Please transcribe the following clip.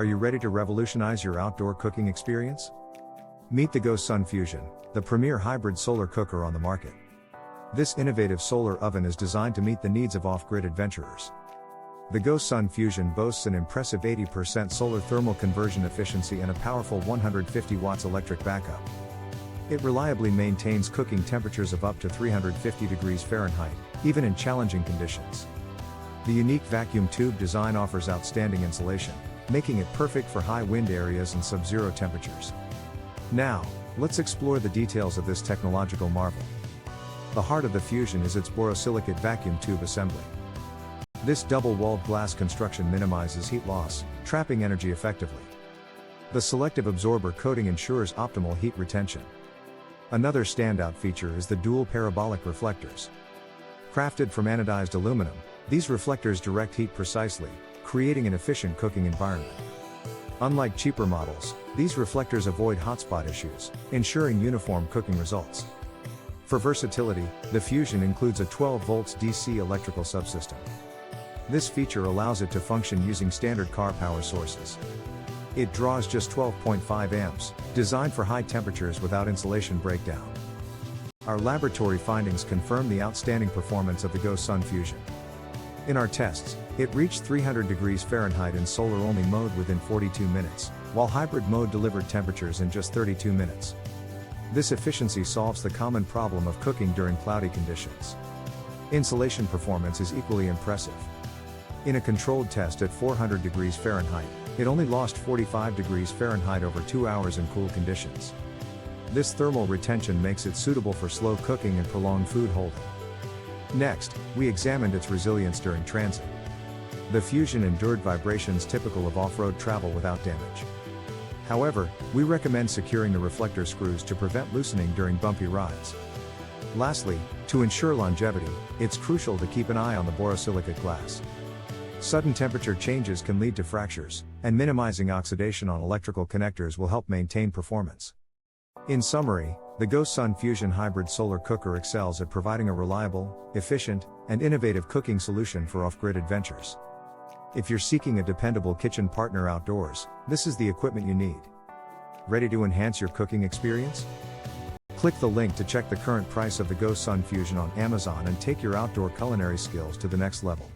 Are you ready to revolutionize your outdoor cooking experience? Meet the GoSun Fusion, the premier hybrid solar cooker on the market. This innovative solar oven is designed to meet the needs of off-grid adventurers. The GoSun Fusion boasts an impressive 80% solar thermal conversion efficiency and a powerful 150 watts electric backup. It reliably maintains cooking temperatures of up to 350 degrees Fahrenheit, even in challenging conditions. The unique vacuum tube design offers outstanding insulation, making it perfect for high wind areas and sub-zero temperatures. Now, let's explore the details of this technological marvel. The heart of the Fusion is its borosilicate vacuum tube assembly. This double-walled glass construction minimizes heat loss, trapping energy effectively. The selective absorber coating ensures optimal heat retention. Another standout feature is the dual parabolic reflectors. Crafted from anodized aluminum, these reflectors direct heat precisely, creating an efficient cooking environment. Unlike cheaper models, these reflectors avoid hotspot issues, ensuring uniform cooking results. For versatility, the Fusion includes a 12 volts DC electrical subsystem. This feature allows it to function using standard car power sources. It draws just 12.5 amps, designed for high temperatures without insulation breakdown. Our laboratory findings confirm the outstanding performance of the GoSun Fusion. In our tests, it reached 300 degrees Fahrenheit in solar-only mode within 42 minutes, while hybrid mode delivered temperatures in just 32 minutes. This efficiency solves the common problem of cooking during cloudy conditions. Insulation performance is equally impressive. In a controlled test at 400 degrees Fahrenheit, it only lost 45 degrees Fahrenheit over 2 hours in cool conditions. This thermal retention makes it suitable for slow cooking and prolonged food holding. Next, we examined its resilience during transit. The Fusion endured vibrations typical of off-road travel without damage. However, we recommend securing the reflector screws to prevent loosening during bumpy rides. Lastly, to ensure longevity, it's crucial to keep an eye on the borosilicate glass. Sudden temperature changes can lead to fractures, and minimizing oxidation on electrical connectors will help maintain performance. In summary, the GoSun Fusion hybrid solar cooker excels at providing a reliable, efficient, and innovative cooking solution for off-grid adventures. If you're seeking a dependable kitchen partner outdoors, this is the equipment you need. Ready to enhance your cooking experience? Click the link to check the current price of the GoSun Fusion on Amazon and take your outdoor culinary skills to the next level.